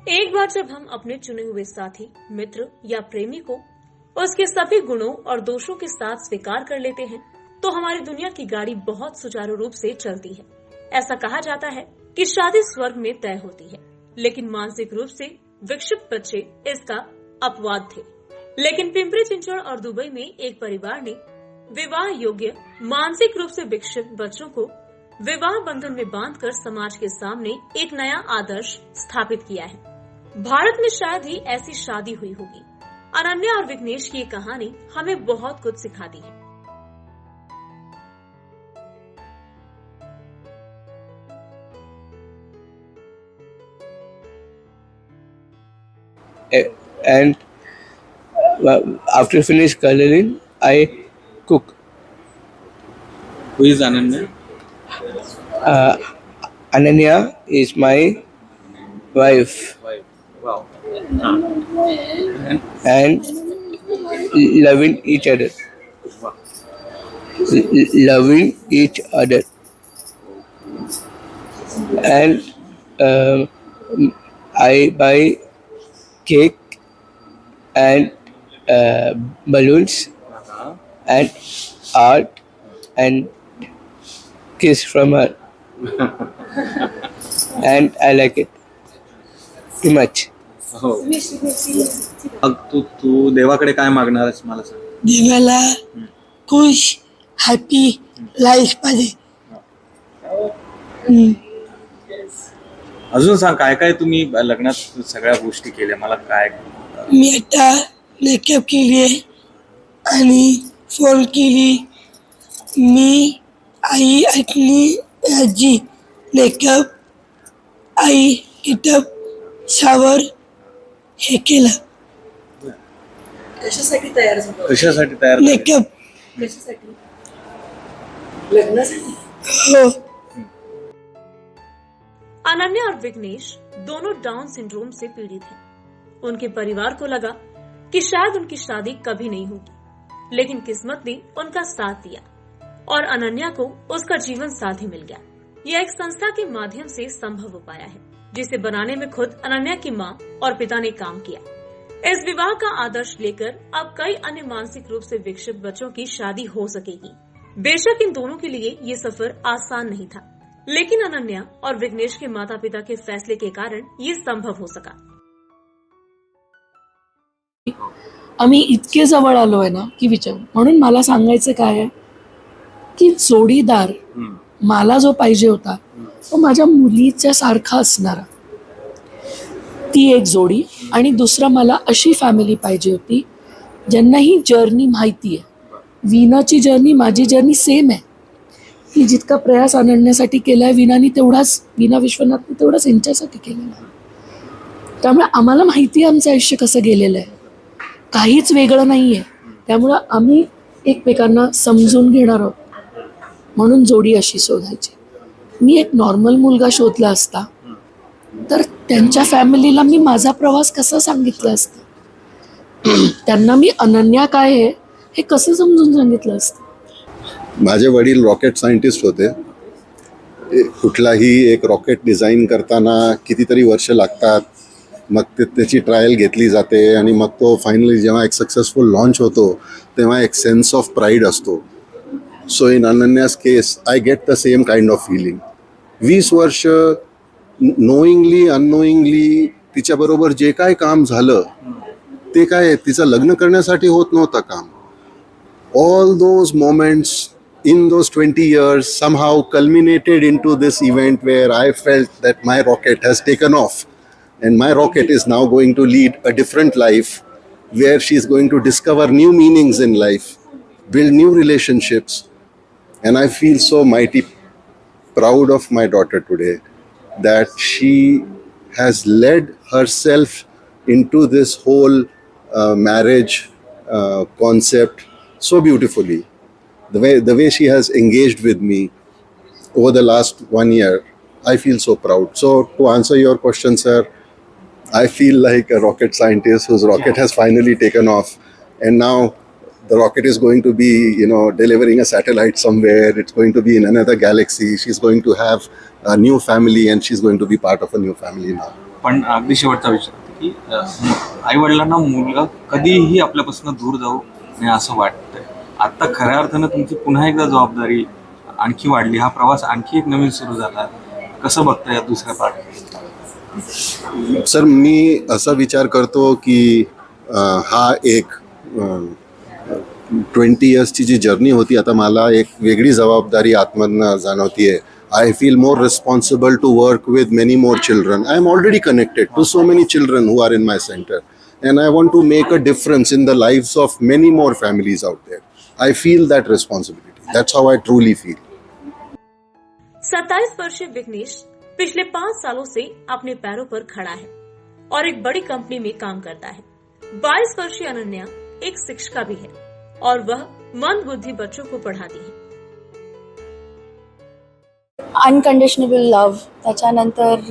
एक बार जब हम अपने चुने हुए साथी, मित्र या प्रेमी को उसके सभी गुणों और दोषों के साथ स्वीकार कर लेते हैं, तो हमारी दुनिया की गाड़ी बहुत सुचारू रूप से चलती है। ऐसा कहा जाता है कि शादी स्वर्ग में तय होती है, लेकिन मानसिक रूप से विक्षिप्त बच्चे इसका अपवाद थे। लेकिन पिंपरी चिंचवड़ और दुबई में एक परिवार ने विवाह योग्य मानसिक रूप से विक्षिप्त बच्चों को विवाह बंधन में बांधकर समाज के सामने एक नया आदर्श स्थापित किया है। भारत में शायद ही ऐसी शादी हुई होगी। अनन्या और विघ्नेश की ये कहानी हमें बहुत कुछ सिखाती है। And after finish coloring, I cook. Who is Ananya? Ananya is my wife, Wow. and loving each other. Wow. Loving each other, and I buy cake and balloons and art and kiss from her, and I like it too much. हो. मग तू देवाकडे काय मागणार आहेस मला सांग. देवाला खुश हॅपी लाईफ पाहिजे. अजून सांग काय काय तुम्ही लग्नात सगळ्या गोष्टी केल्या मला काय. मी आता मेकअप केली आणि फोन केली. मी आई ऐकली आजी मेकअप आई किटअप शावर हे केलं. कशासाठी तयार झालो? कशासाठी तयार झाले? मेकअप कशासाठी? लग्नासाठी? हो. अनन्या और विघ्नेश दोनों डाउन सिंड्रोम से पीड़ित हैं। उनके परिवार को लगा कि शायद उनकी शादी कभी नहीं होगी, लेकिन किस्मत ने उनका साथ दिया और अनन्या को उसका जीवन साथी मिल गया। यह एक संस्था के माध्यम से संभव हो पाया है, जिसे बनाने में खुद अनन्या की मां और पिता ने काम किया। इस विवाह का आदर्श लेकर अब कई अन्य मानसिक रूप से विक्षिप्त बच्चों की शादी हो सकेगी। बेशक इन दोनों के लिए ये सफर आसान नहीं था, लेकिन अनन्या और विघ्नेश के माता पिता के फैसले के कारण ये संभव हो सका। आम्ही इतके जवळ आलोय ना की विचार. म्हणून मला सांगायचं काय आहे की जोडीदार मला जो पाहिजे होता तो माझ्या मुलीच्या सारखा असणारा, ती एक जोडी. आणि दुसरं मला अशी फॅमिली पाहिजे होती ज्यांना ही जर्नी माहिती आहे. वीणाची जर्नी माझी जर्नी सेम आहे. ती जितका प्रयास आणण्यासाठी केलाय वीणाने तेवढाच, वीणा विश्वनाथने तेवढाच यांच्यासाठी केलेला आहे. त्यामुळे आम्हाला माहिती आहे आमचं आयुष्य कसं गेलेलं आहे, काहीच वेगळं नाही आहे. त्यामुळं आम्ही एकमेकांना समजून घेणार आहोत, म्हणून जोडी अशी शोधायची. मी एक नॉर्मल मुलगा शोधला असता तर त्यांच्या फॅमिलीला मी माझा प्रवास कसा सांगितला असता, त्यांना मी अनन्या काय आहे हे कसं समजून सांगितलं असतं. माझे वडील रॉकेट सायंटिस्ट होते. कुठलाही एक रॉकेट डिझाईन करताना कितीतरी वर्ष लागतात. मग त्याची ट्रायल घेतली जाते आणि मग तो फायनली जेव्हा एक सक्सेसफुल लॉन्च होतो तेव्हा एक सेन्स ऑफ प्राईड असतो. So in Ananya's case I get the same kind of feeling. 20 वर्ष नोईंगली अननोईंगली तिच्याबरोबर जे काय काम झालं ते काय तिचं लग्न करण्यासाठी होत नव्हतं काम. All those moments in those 20 years somehow culminated into this event where I felt that my rocket has taken off and my rocket is now going to lead a different life where she's going to discover new meanings in life, build new relationships, and I feel so mighty proud of my daughter today that she has led herself into this whole marriage concept so beautifully. The way she has engaged with me over the last 1 year, I feel so proud. So to answer your question, sir, I feel like a rocket scientist whose rocket has finally taken off, and now the rocket is going to be, delivering a satellite somewhere. It's going to be in another galaxy. She's going to have a new family, and she's going to be part of a new family now. पण अगदी शेवटचा विचार की आई वडिलांना मुलगा कधीही आपल्यापासून दूर जाऊ नये असं वाटतंय. आता खऱ्या अर्थानं तुमची पुन्हा एकदा जबाबदारी आणखी वाढली, हा प्रवास आणखी एक नवीन सुरू झाला. कसं बघताय या दुसऱ्या पार्ट? सर, मी असा विचार करतो की हा एक 20 इयर्सची जी जर्नी होती, आता मला एक वेगळी जबाबदारी आतमधनं जाणवतीये. I feel more responsible to work with many more children. I am already connected to so many children who are in my center, and I want to make a difference in the lives of many more families out there. I feel that responsibility. That's how I truly feel. 27 वर्षीय विघ्नेश पिछले 5 सालों से अपने पैरों पर खड़ा है और एक बड़ी कंपनी में काम करता है. 22 वर्षीय अनन्या एक शिक्षिका भी है और वह मंदबुद्धि बच्चों को पढ़ाती है. अनकंडिशनेबल लव्ह, त्याच्यानंतर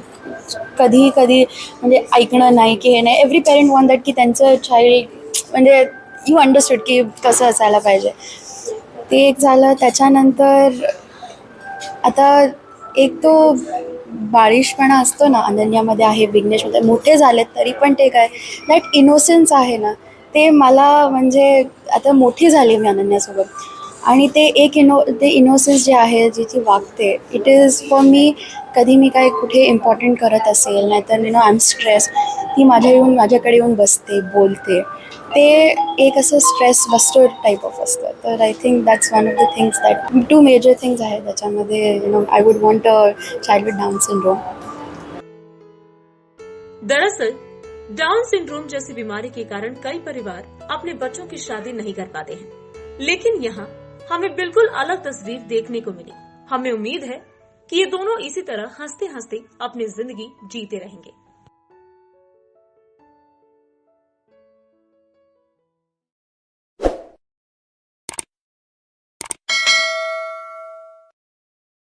कधी कधी म्हणजे ऐकणं नाही की हे नाही. एव्हरी पेरेंट वॉन्ट दॅट की त्यांचं चाइल्ड म्हणजे यू अंडरस्टूड की कसं असायला पाहिजे. ते एक झालं. त्याच्यानंतर आता एक तो बालिशपणा असतो ना अनन्यामध्ये आहे, विघ्नेशमध्ये. मोठे झालेत तरी पण ते काय दॅट इनोसेन्स आहे ना, ते मला म्हणजे आता मोठी झाली मी अनन्यासोबत, आणि ते ते इनोसेन्स जे आहे, जी ती वागते, इट इज फॉर मी. कधी मी काय कुठे इम्पॉर्टंट करत असेल, नाहीतर आय एम स्ट्रेस, ती माझ्याकडे येऊन बसते, बोलते. ते एक असं स्ट्रेस बस्टर टाईप ऑफ असतं. तर I think that's one of the things that 2 major things आहेत त्याच्यामध्ये. I would want a child with Down syndrome. दरअसल डाउन सिंड्रोम जैसी बीमारी के कारण कई परिवार अपने बच्चों की शादी नहीं कर पाते हैं, लेकिन यहाँ हमें बिल्कुल अलग तस्वीर देखने को मिली. हमें उम्मीद है कि ये दोनों इसी तरह हंसते हंसते अपनी जिंदगी जीते रहेंगे.